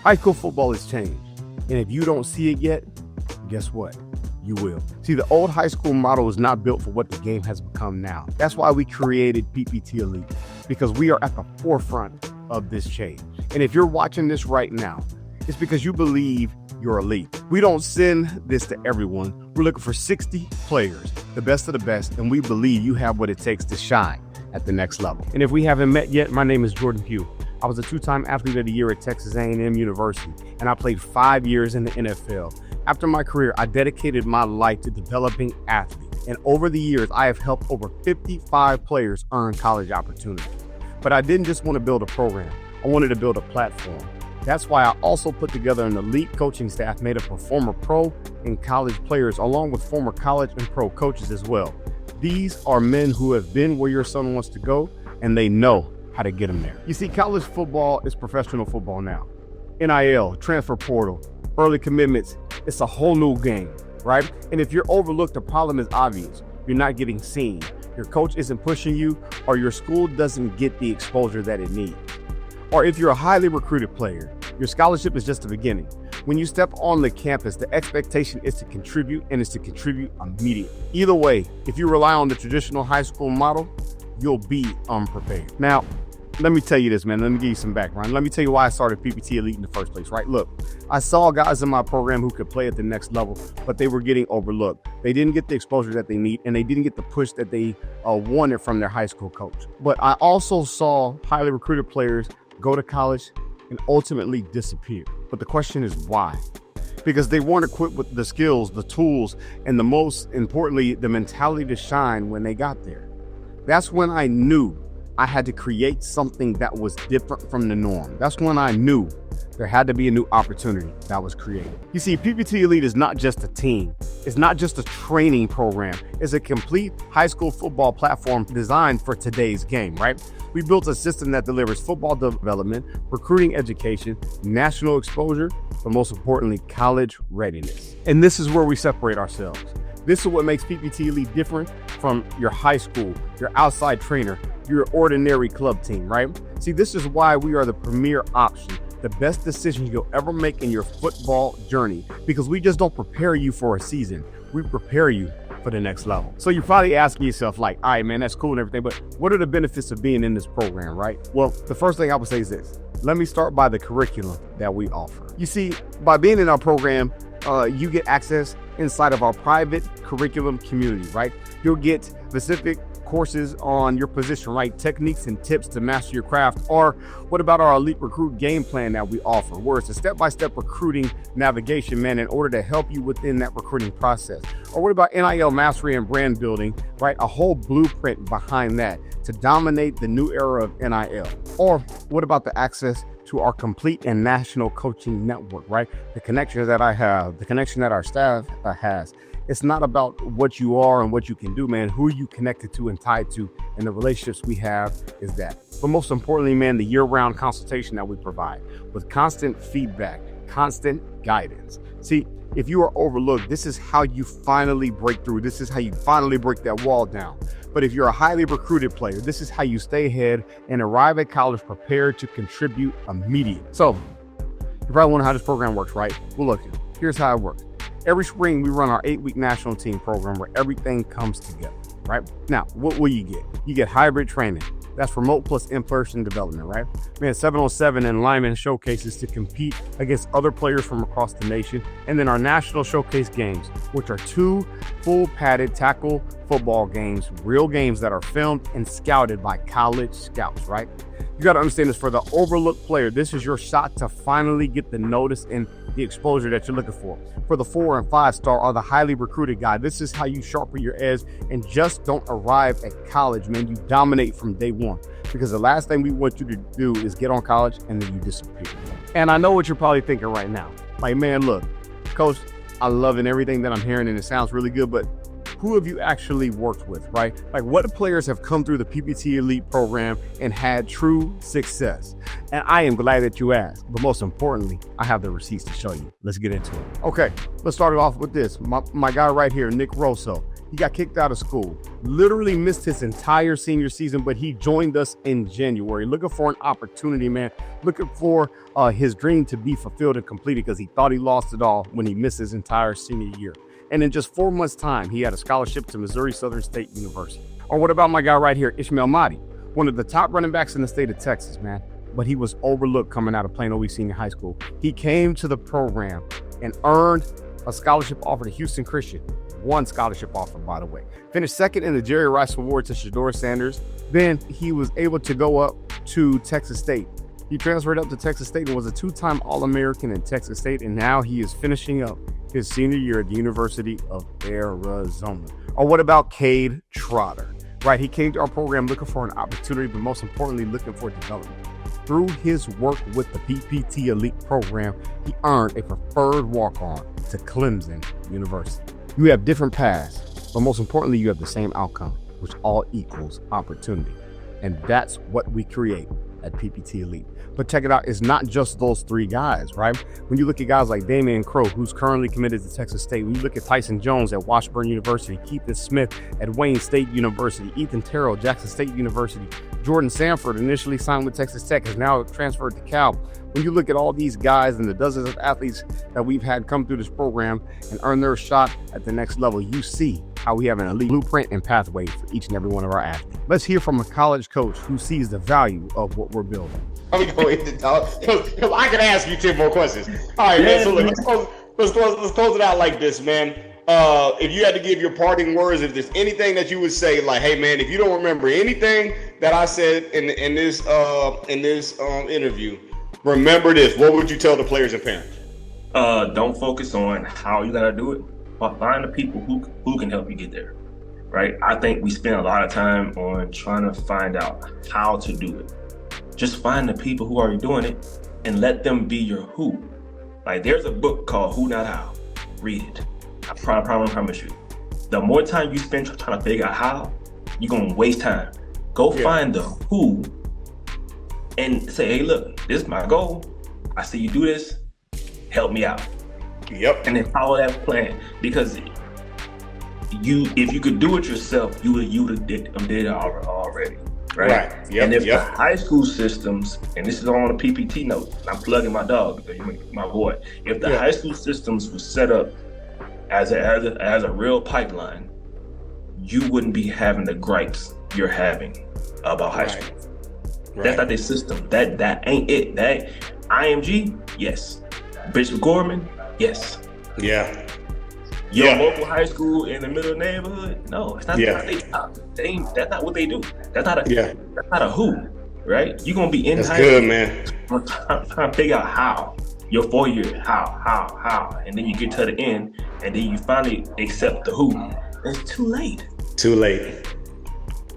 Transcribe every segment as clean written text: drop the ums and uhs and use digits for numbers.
High school football has changed, and if you don't see it yet, guess what? You will. See, the old high school model is not built for what the game has become now. That's why we created PPT Elite, because we are at the forefront of this change. And if you're watching this right now, it's because you believe you're elite. We don't send this to everyone. We're looking for 60 players, the best of the best, and we believe you have what it takes to shine at the next level. And if we haven't met yet, my name is Jordan Pugh. I was a two-time athlete of the year at Texas A&M University, and I played 5 years in the NFL. After my career, I dedicated my life to developing athletes. And over the years, I have helped over 55 players earn college opportunities. But I didn't just want to build a program. I wanted to build a platform. That's why I also put together an elite coaching staff made up of former pro and college players, along with former college and pro coaches as well. These are men who have been where your son wants to go, and they know how to get them there. You see, college football is professional football now. NIL, transfer portal, early commitments, it's a whole new game, right? And if you're overlooked, the problem is obvious. You're not getting seen. Your coach isn't pushing you, or your school doesn't get the exposure that it needs. Or if you're a highly recruited player, your scholarship is just the beginning. When you step on the campus, the expectation is to contribute, and it's to contribute immediately. Either way, if you rely on the traditional high school model, you'll be unprepared. Now, let me tell you this, man. Let me give you some background. Let me tell you why I started PPT Elite in the first place, right? Look, I saw guys in my program who could play at the next level, but they were getting overlooked. They didn't get the exposure that they need, and they didn't get the push that they wanted from their high school coach. But I also saw highly recruited players go to college and ultimately disappear. But the question is why? Because they weren't equipped with the skills, the tools, and the most importantly, the mentality to shine when they got there. That's when I knew I had to create something that was different from the norm. That's when I knew there had to be a new opportunity that was created. You see, PPT Elite is not just a team. It's not just a training program. It's a complete high school football platform designed for today's game, right? We built a system that delivers football development, recruiting education, national exposure, but most importantly, college readiness. And this is where we separate ourselves. This is what makes PPT Elite different from your high school, your outside trainer, your ordinary club team, right? See, this is why we are the premier option, the best decision you'll ever make in your football journey, because we just don't prepare you for a season. We prepare you for the next level. So you're probably asking yourself like, all right, man, that's cool and everything, but what are the benefits of being in this program, right? Well, the first thing I would say is this. Let me start by the curriculum that we offer. You see, by being in our program, you get access inside of our private curriculum community, right? You'll get specific courses on your position, right? Techniques and tips to master your craft. Or what about our elite recruit game plan that we offer, where it's a step-by-step recruiting navigation, man, in order to help you within that recruiting process? Or what about NIL mastery and brand building, right? A whole blueprint behind that to dominate the new era of NIL. Or what about the access to our complete and national coaching network, right? The connections that I have, the connection that our staff has. It's not about what you are and what you can do, man. Who are you connected to and tied to? And the relationships we have is that. But most importantly, man, the year-round consultation that we provide with constant feedback, constant guidance. See, if you are overlooked, this is how you finally break through. This is how you finally break that wall down. But if you're a highly recruited player, this is how you stay ahead and arrive at college prepared to contribute immediately. So you probably wonder how this program works, right? Well, look, here's how it works. Every spring, we run our 8-week national team program where everything comes together, right? Now, what will you get? You get hybrid training. That's remote plus in-person development, right? We had 7-on-7 and lineman showcases to compete against other players from across the nation. And then our national showcase games, which are 2 full padded tackle football games, real games that are filmed and scouted by college scouts, right? You got to understand this, for the overlooked player, this is your shot to finally get the notice and the exposure that you're looking for. For the 4- and 5-star or the highly recruited guy, this is how you sharpen your edge and just don't arrive at college, man. You dominate from day one, because the last thing we want you to do is get on college and then you disappear. And I know what you're probably thinking right now. Like, man, look, coach, I love everything that I'm hearing and it sounds really good, but who have you actually worked with, right? Like, what players have come through the PPT Elite program and had true success? And I am glad that you asked, but most importantly, I have the receipts to show you. Let's get into it. Okay, let's start it off with this. My guy right here, Nick Rosso. He got kicked out of school, literally missed his entire senior season, but he joined us in January, looking for an opportunity, man, looking for his dream to be fulfilled and completed because he thought he lost it all when he missed his entire senior year. And in just 4 months' time, he had a scholarship to Missouri Southern State University. Or what about my guy right here, Ishmael Mahdi, one of the top running backs in the state of Texas, man. But he was overlooked coming out of Plano East Senior High School. He came to the program and earned a scholarship offer to Houston Christian. One scholarship offer, by the way. Finished second in the Jerry Rice Award to Shador Sanders. Then he was able to go up to Texas State. He transferred up to Texas State and was a 2-time All-American in Texas State. And now he is finishing up his senior year at the University of Arizona. Or what about Cade Trotter? Right, he came to our program looking for an opportunity, but most importantly, looking for development. Through his work with the PPT Elite program, he earned a preferred walk-on to Clemson University. You have different paths, but most importantly, you have the same outcome, which all equals opportunity. And that's what we create at PPT Elite. But check it out, it's not just those 3 guys, right? When you look at guys like Damian Crow, who's currently committed to Texas State, when you look at Tyson Jones at Washburn University, Keith Smith at Wayne State University, Ethan Terrell, Jackson State University, Jordan Sanford, initially signed with Texas Tech, has now transferred to Cal. When you look at all these guys and the dozens of athletes that we've had come through this program and earn their shot at the next level, you see how we have an elite blueprint and pathway for each and every one of our athletes. Let's hear from a college coach who sees the value of what we're building. I'm going to talk. I can ask you 10 more questions. All right, man. So look, let's close it out like this, man. If you had to give your parting words, if there's anything that you would say, like, hey, man, if you don't remember anything that I said in this interview, remember this. What would you tell the players and parents? Don't focus on how you gotta do it, but find the people who can help you get there. Right? I think we spend a lot of time on trying to find out how to do it. Just find the people who are already doing it and let them be your who. Like, there's a book called Who Not How. Read it. I promise you. The more time you spend trying to figure out how, you're gonna waste time. Go find the who and say, hey, look, this is my goal. I see you do this. Help me out. Yep. And then follow that plan. Because if you could do it yourself, you would have did it already. Right. Yep. And if the high school systems, and this is on a PPT note, I'm plugging my dog because you're my boy. If the high school systems were set up as a real pipeline, you wouldn't be having the gripes you're having about high school. Right. That's not their system. That ain't it. That IMG, yes. Bishop Gorman, yes. Yeah. Your local high school in the middle of the neighborhood? No, it's not. That's not what they do. That's not a who, right? You're gonna be in That's high good, school. Man. Trying to figure out how. Your 4 years, how, and then you get to the end, and then you finally accept the who. It's too late. Too late.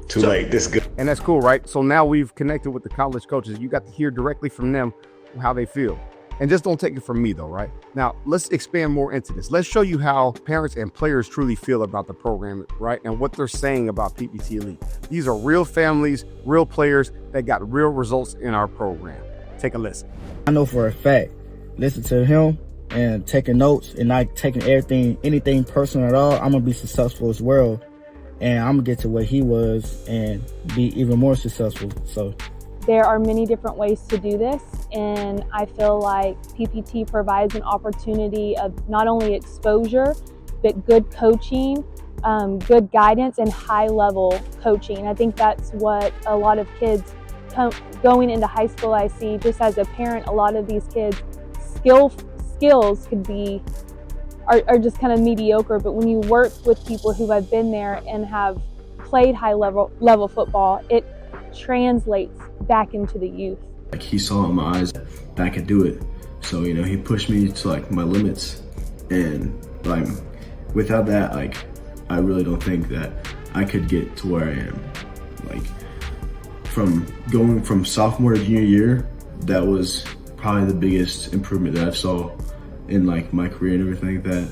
This is good. And that's cool, right? So now we've connected with the college coaches. You got to hear directly from them how they feel. And just don't take it from me though, right? Now, let's expand more into this. Let's show you how parents and players truly feel about the program, right? And what they're saying about PPT Elite. These are real families, real players that got real results in our program. Take a listen. I know for a fact, listen to him and taking notes and not taking anything personal at all, I'm gonna be successful as well. And I'm gonna get to where he was and be even more successful. So there are many different ways to do this, and I feel like PPT provides an opportunity of not only exposure, but good coaching, good guidance, and high-level coaching. I think that's what a lot of kids going into high school, I see just as a parent, a lot of these kids skills could be are just kind of mediocre, but when you work with people who have been there and have played high level football, it translates back into the youth. Like, he saw in my eyes that I could do it. So, you know, he pushed me to like my limits, and like without that, like, I really don't think that I could get to where I am. Like, from going from sophomore to junior year, that was probably the biggest improvement that I saw in like my career and everything like that.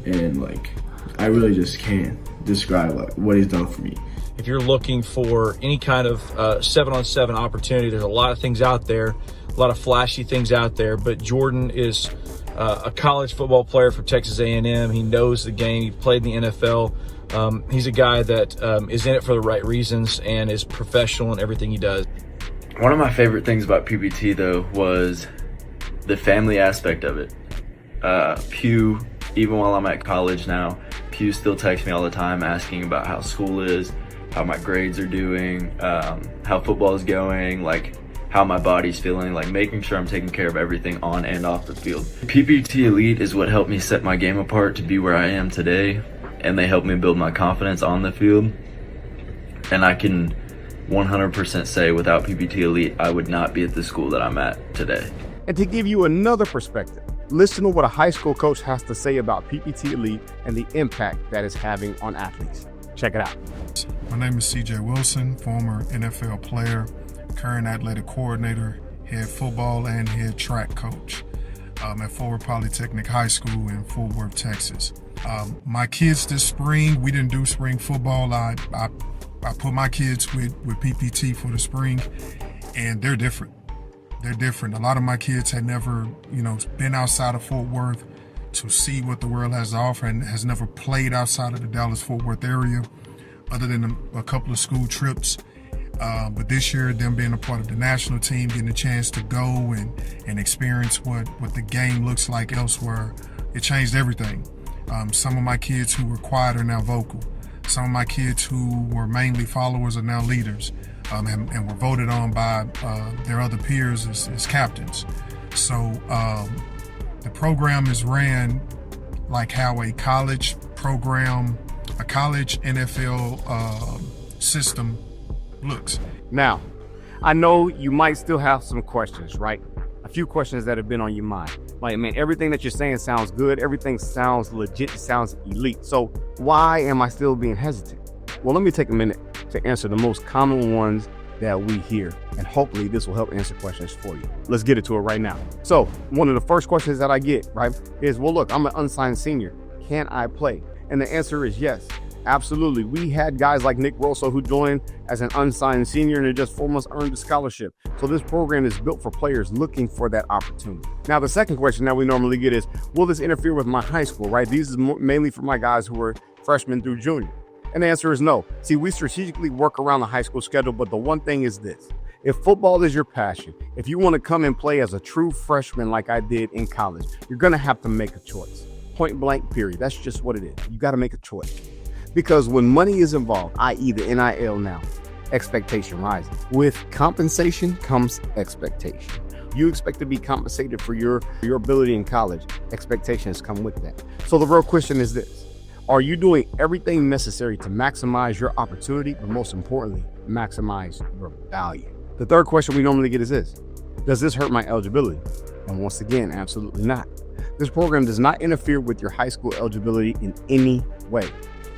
And like, I really just can't describe like what he's done for me. If you're looking for any kind of 7-on-7 opportunity, there's a lot of things out there, a lot of flashy things out there, but Jordan is a college football player for Texas A&M. He knows the game. He played in the NFL He's a guy that is in it for the right reasons and is professional in everything he does. One of my favorite things about PPT, though, was the family aspect of it. Pugh, even while I'm at college now, Pugh still texts me all the time asking about how school is, how my grades are doing, how football is going, like how my body's feeling, like making sure I'm taking care of everything on and off the field. PPT Elite is what helped me set my game apart to be where I am today, and they helped me build my confidence on the field. And I can 100% say without PPT Elite, I would not be at the school that I'm at today. And to give you another perspective, listen to what a high school coach has to say about PPT Elite and the impact that it's having on athletes. Check it out. My name is CJ Wilson, former NFL player, current athletic coordinator, head football and head track coach at Forward Polytechnic High School in Fort Worth, Texas. My kids this spring, we didn't do spring football. I put my kids with PPT for the spring, and they're different. They're different. A lot of my kids had never, been outside of Fort Worth to see what the world has to offer, and has never played outside of the Dallas-Fort Worth area other than a couple of school trips. But this year, them being a part of the national team, getting a chance to go and experience what the game looks like elsewhere, it changed everything. Some of my kids who were quiet are now vocal. Some of my kids who were mainly followers are now leaders, and were voted on by their other peers as captains. So the program is ran like how a college program, a college NFL system looks. Now, I know you might still have some questions, right? A few questions that have been on your mind. Like, man, everything that you're saying sounds good. Everything sounds legit. It sounds elite. So why am I still being hesitant? Well, let me take a minute to answer the most common ones that we hear, and hopefully this will help answer questions for you. Let's get into it right now. So one of the first questions that I get, right, is, well, look, I'm an unsigned senior. Can I play? And the answer is yes, absolutely. We had guys like Nick Rosso who joined as an unsigned senior and in just 4 months earned a scholarship. So this program is built for players looking for that opportunity. Now, the second question that we normally get is, will this interfere with my high school, right? These is mainly for my guys who are freshmen through junior. And the answer is no. See, we strategically work around the high school schedule, but the one thing is this. If football is your passion, if you want to come and play as a true freshman like I did in college, you're going to have to make a choice. Point blank, period. That's just what it is. You got to make a choice. Because when money is involved, i.e. the NIL now, expectation rises. With compensation comes expectation. You expect to be compensated for your ability in college. Expectations come with that. So the real question is this. Are you doing everything necessary to maximize your opportunity, but most importantly, maximize your value? The third question we normally get is this. Does this hurt my eligibility? And once again, absolutely not. This program does not interfere with your high school eligibility in any way.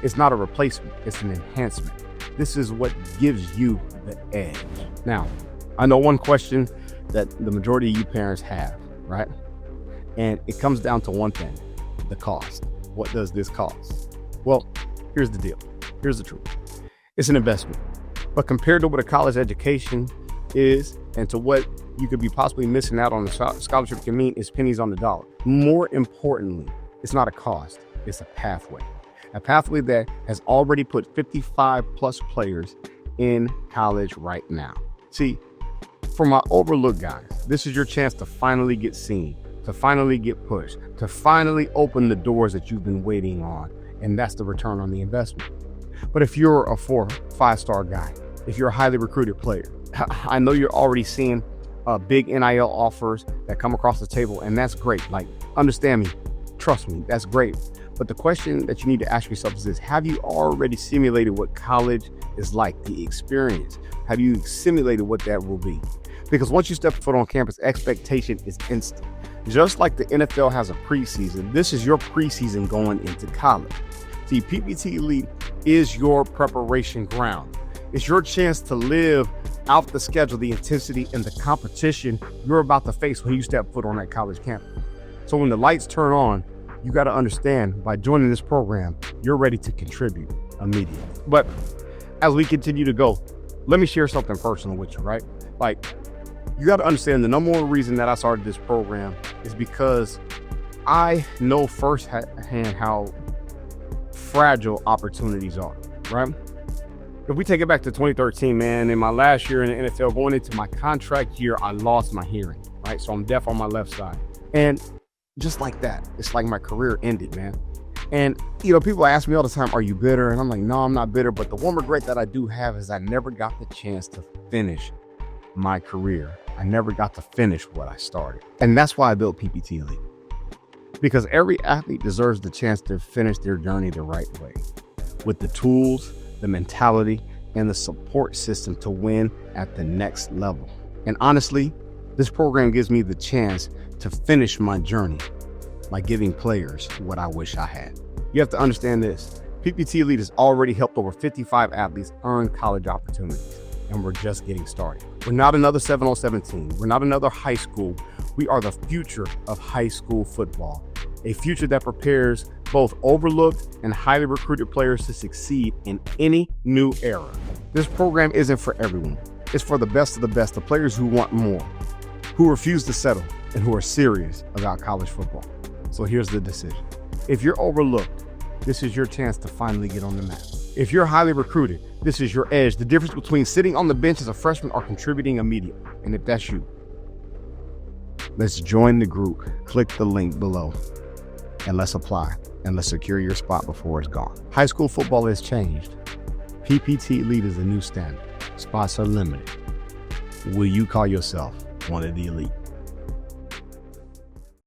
It's not a replacement, it's an enhancement. This is what gives you the edge. Now, I know one question that the majority of you parents have, right? And it comes down to one thing, the cost. What does this cost? Well, here's the deal. Here's the truth. It's an investment. But compared to what a college education is and to what you could be possibly missing out on a scholarship can mean, is pennies on the dollar. More importantly, it's not a cost, it's a pathway. A pathway that has already put 55 plus players in college right now. See, for my overlooked guys, this is your chance to finally get seen, to finally get pushed, to finally open the doors that you've been waiting on. And that's the return on the investment. But if you're a 4-5-star guy, if you're a highly recruited player, I know you're already seeing big NIL offers that come across the table, and that's great. Like, understand me, trust me, that's great. But the question that you need to ask yourself is this: have you already simulated what college is like, the experience? Have you simulated what that will be? Because once you step foot on campus, expectation is instant. Just like the NFL has a preseason, this is your preseason going into college. See, PPT Elite is your preparation ground. It's your chance to live out the schedule, the intensity, and the competition you're about to face when you step foot on that college campus. So when the lights turn on, you got to understand, by joining this program, you're ready to contribute immediately. But as we continue to go, let me share something personal with you, right? Like, you got to understand the number one reason that I started this program is because I know firsthand how fragile opportunities are, right? If we take it back to 2013, man, in my last year in the NFL, going into my contract year, I lost my hearing, right? So I'm deaf on my left side. And just like that, it's like my career ended, man. And, you know, people ask me all the time, are you bitter? And I'm like, no, I'm not bitter. But the one regret that I do have is I never got the chance to finish my career. I never got to finish what I started. And that's why I built PPT Elite. Because every athlete deserves the chance to finish their journey the right way, with the tools, the mentality, and the support system to win at the next level. And honestly, this program gives me the chance to finish my journey by giving players what I wish I had. You have to understand this. PPT Elite has already helped over 55 athletes earn college opportunities, and we're just getting started. We're not another 7-on-7 team. We're not another high school. We are the future of high school football, a future that prepares both overlooked and highly recruited players to succeed in any new era. This program isn't for everyone. It's for the best of the players who want more, who refuse to settle, and who are serious about college football. So here's the decision. If you're overlooked, this is your chance to finally get on the map. If you're highly recruited, this is your edge. The difference between sitting on the bench as a freshman or contributing immediately. And if that's you, let's join the group. Click the link below and let's apply and let's secure your spot before it's gone. High school football has changed. PPT Elite is the new standard. Spots are limited. Will you call yourself one of the elite?